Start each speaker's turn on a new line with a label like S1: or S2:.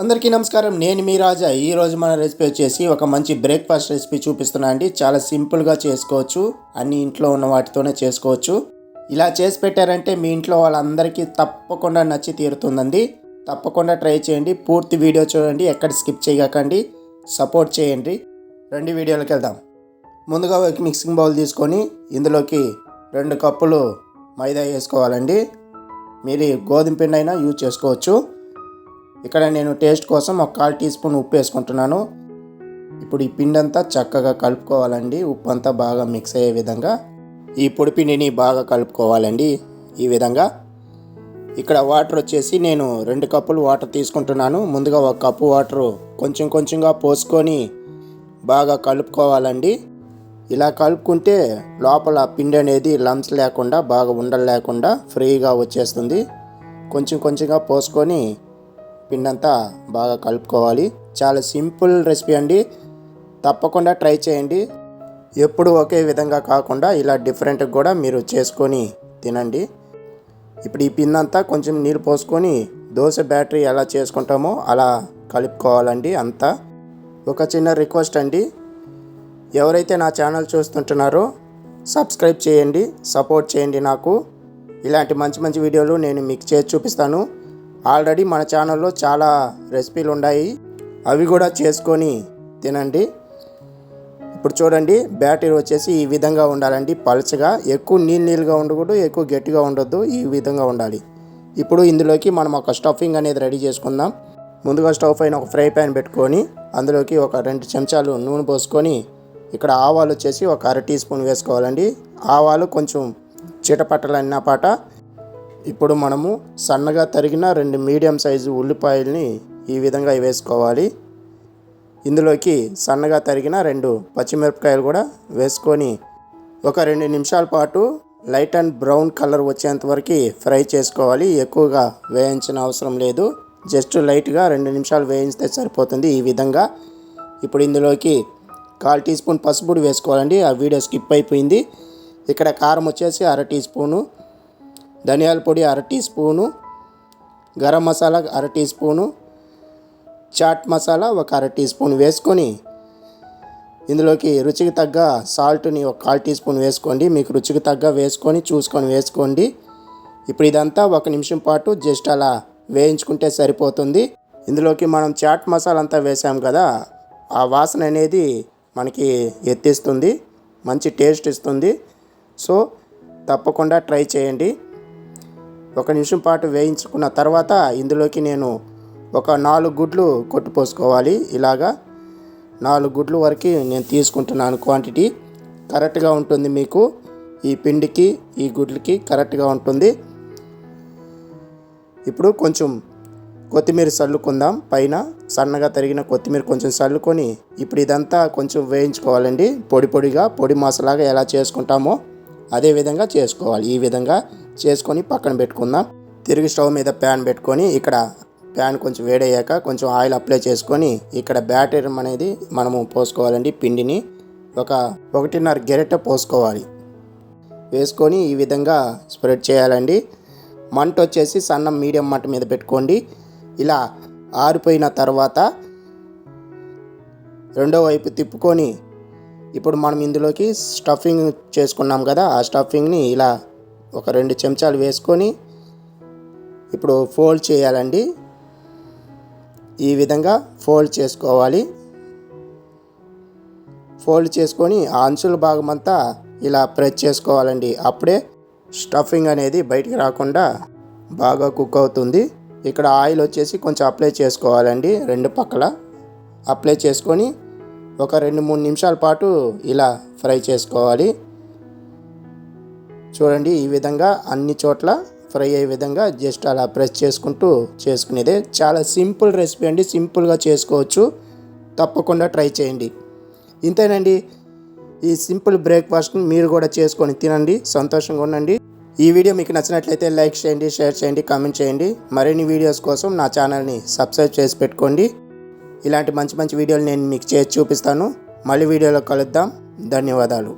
S1: అందరికీ నమస్కారం. నేను మీ రాజా. ఈరోజు మన రెసిపీ వచ్చేసి ఒక మంచి బ్రేక్ఫాస్ట్ రెసిపీ చూపిస్తున్నా అండి. చాలా సింపుల్గా చేసుకోవచ్చు, అన్ని ఇంట్లో ఉన్న వాటితోనే చేసుకోవచ్చు. ఇలా చేసి పెట్టారంటే మీ ఇంట్లో వాళ్ళందరికీ తప్పకుండా నచ్చి తీరుతుందండి. తప్పకుండా ట్రై చేయండి. పూర్తి వీడియో చూడండి, ఎక్కడ స్కిప్ చేయకండి, సపోర్ట్ చేయండి. రెండు వీడియోలకు వెళ్దాం. ముందుగా ఒక మిక్సింగ్ బౌల్ తీసుకొని ఇందులోకి 2 కప్పులు మైదా వేసుకోవాలండి. మీరు గోధుమ పిండి అయినా యూజ్ చేసుకోవచ్చు. ఇక్కడ నేను టేస్ట్ కోసం ఒక 1/4 టీ స్పూన్ ఉప్పు వేసుకుంటున్నాను. ఇప్పుడు ఈ పిండి అంతా చక్కగా కలుపుకోవాలండి. ఉప్పు అంతా బాగా మిక్స్ అయ్యే విధంగా ఈ పొడి పిండిని బాగా కలుపుకోవాలండి. ఈ విధంగా ఇక్కడ వాటర్ వచ్చేసి నేను 2 కప్పులు వాటర్ తీసుకుంటున్నాను. ముందుగా 1 కప్పు వాటర్ కొంచెం కొంచెంగా పోసుకొని బాగా కలుపుకోవాలండి. ఇలా కలుపుకుంటే లోపల పిండి అనేది లంప్స్ లేకుండా, బాగా ఉండలు లేకుండా ఫ్రీగా వచ్చేస్తుంది. కొంచెం కొంచెంగా పోసుకొని పిండి అంతా బాగా కలుపుకోవాలి. చాలా సింపుల్ రెసిపీ అండి. తప్పకుండా ట్రై చేయండి. ఎప్పుడు ఒకే విధంగా కాకుండా ఇలా డిఫరెంట్గా కూడా మీరు చేసుకొని తినండి. ఇప్పుడు ఈ పిండి అంతా కొంచెం నీళ్ళు పోసుకొని దోశ బ్యాటరీ ఎలా చేసుకుంటామో అలా కలుపుకోవాలండి అంతా. ఒక చిన్న రిక్వెస్ట్ అండి, ఎవరైతే నా ఛానల్ చూస్తుంటున్నారో సబ్స్క్రైబ్ చేయండి, సపోర్ట్ చేయండి. నాకు ఇలాంటి మంచి మంచి వీడియోలు నేను మీకు చేసి చూపిస్తాను. ఆల్రెడీ మన ఛానల్లో చాలా రెసిపీలు ఉన్నాయి, అవి కూడా చేసుకొని తినండి. ఇప్పుడు చూడండి, బ్యాటర్ వచ్చేసి ఈ విధంగా ఉండాలండి. పలుచగా, ఎక్కువ నీళ్ళుగా ఉండకూడదు, ఎక్కువ గట్టిగా ఉండొద్దు, ఈ విధంగా ఉండాలి. ఇప్పుడు ఇందులోకి మనం ఒక స్టఫింగ్ అనేది రెడీ చేసుకుందాం. ముందుగా స్టవ్ పైన ఒక ఫ్రై ప్యాన్ పెట్టుకొని అందులోకి ఒక 2 చెంచాలు నూనె పోసుకొని ఇక్కడ ఆవాలు వచ్చేసి ఒక 1/2 టీ స్పూన్ వేసుకోవాలండి. ఆవాలు కొంచెం చిటపట్టలన్నపాట. ఇప్పుడు మనము సన్నగా తరిగిన 2 మీడియం సైజు ఉల్లిపాయల్ని ఈ విధంగా వేసుకోవాలి. ఇందులోకి సన్నగా తరిగిన 2 పచ్చిమిరపకాయలు కూడా వేసుకొని ఒక 2 నిమిషాల పాటు లైట్ అండ్ బ్రౌన్ కలర్ వచ్చేంత వరకు ఫ్రై చేసుకోవాలి. ఎక్కువగా వేయించిన అవసరం లేదు, జస్ట్ లైట్గా 2 నిమిషాలు వేయిస్తే సరిపోతుంది. ఈ విధంగా ఇప్పుడు ఇందులోకి 1/4 టీ స్పూన్ పసుపు వేసుకోవాలండి. ఆ వీడియో స్కిప్ అయిపోయింది. ఇక్కడ కారం వచ్చేసి 1/2 టీ స్పూను, ధనియాల పొడి 1/2 tea spoon, garam masala 1/2 tea spoon, chaat masala ఒక 1/2 టీ స్పూన్ వేసుకొని ఇందులోకి రుచికి తగ్గ సాల్ట్ని ఒక 1/4 టీ స్పూన్ వేసుకోండి. మీకు రుచికి తగ్గ వేసుకొని చూసుకొని వేసుకోండి. ఇప్పుడు ఇదంతా 1 నిమిషం పాటు జస్ట్ అలా వేయించుకుంటే సరిపోతుంది. ఇందులోకి మనం చాట్ మసాలా అంతా వేసాం కదా, ఆ వాసన అనేది మనకి ఎత్తిస్తుంది, మంచి టేస్ట్ ఇస్తుంది. సో తప్పకుండా ట్రై చేయండి. 1 నిమిషం పాటు వేయించుకున్న తర్వాత ఇందులోకి నేను ఒక 4 గుడ్లు కొట్టుపోసుకోవాలి. ఇలాగా 4 గుడ్లు వరకు నేను తీసుకుంటున్నాను. క్వాంటిటీ కరెక్ట్గా ఉంటుంది, మీకు ఈ పిండికి ఈ గుడ్లకి కరెక్ట్గా ఉంటుంది. ఇప్పుడు కొంచెం కొత్తిమీర చల్లుకుందాం. పైన సన్నగా తరిగిన కొత్తిమీర కొంచెం చల్లుకొని ఇప్పుడు ఇదంతా కొంచెం వేయించుకోవాలండి. పొడిగా పొడి మసాలాగా ఎలా చేసుకుంటామో అదే విధంగా చేసుకోవాలి. ఈ విధంగా చేసుకొని పక్కన పెట్టుకుందాం. తిరిగి స్టవ్ మీద ప్యాన్ పెట్టుకొని ఇక్కడ ప్యాన్ కొంచెం వేడయ్యాక కొంచెం ఆయిల్ అప్లై చేసుకొని ఇక్కడ బ్యాటర్ అనేది మనము పోసుకోవాలండి. పిండిని ఒక 1.5 గెరెట పోసుకోవాలి. వేసుకొని ఈ విధంగా స్ప్రెడ్ చేయాలండి. మంట వచ్చేసి సన్న మీడియం మంట మీద పెట్టుకోండి. ఇలా ఆరిపోయిన తర్వాత రెండో వైపు తిప్పుకొని ఇప్పుడు మనం ఇందులోకి స్టఫింగ్ చేసుకున్నాం కదా, ఆ స్టఫింగ్ని ఇలా ఒక 2 చెంచాలు వేసుకొని ఇప్పుడు ఫోల్డ్ చేయాలండి. ఈ విధంగా ఫోల్డ్ చేసుకోవాలి. ఫోల్డ్ చేసుకొని ఆ అంచుల భాగం అంతా ఇలా ప్రెస్ చేసుకోవాలండి. అప్పుడే స్టఫింగ్ అనేది బయటికి రాకుండా బాగా కుక్ అవుతుంది. ఇక్కడ ఆయిల్ వచ్చేసి కొంచెం అప్లై చేసుకోవాలండి. 2 పక్కల అప్లై చేసుకొని ఒక 2-3 నిమిషాల పాటు ఇలా ఫ్రై చేసుకోవాలి. చూడండి, ఈ విధంగా అన్ని చోట్ల ఫ్రై అయ్యే విధంగా జస్ట్ అలా ప్రెస్ చేసుకుంటూ చేసుకునేదే. చాలా సింపుల్ రెసిపీ అండి, సింపుల్గా చేసుకోవచ్చు. తప్పకుండా ట్రై చేయండి. ఇంతేనండి, ఈ సింపుల్ బ్రేక్ఫాస్ట్ని మీరు కూడా చేసుకొని తినండి, సంతోషంగా ఉండండి. ఈ వీడియో మీకు నచ్చినట్లయితే లైక్ చేయండి, షేర్ చేయండి, కామెంట్ చేయండి. మరిన్ని వీడియోస్ కోసం నా ఛానల్ని సబ్స్క్రైబ్ చేసి పెట్టుకోండి. ఇలాంటి మంచి మంచి వీడియోలు నేను మీకు చేసి చూపిస్తాను. మళ్ళీ వీడియోలో కలుద్దాం. ధన్యవాదాలు.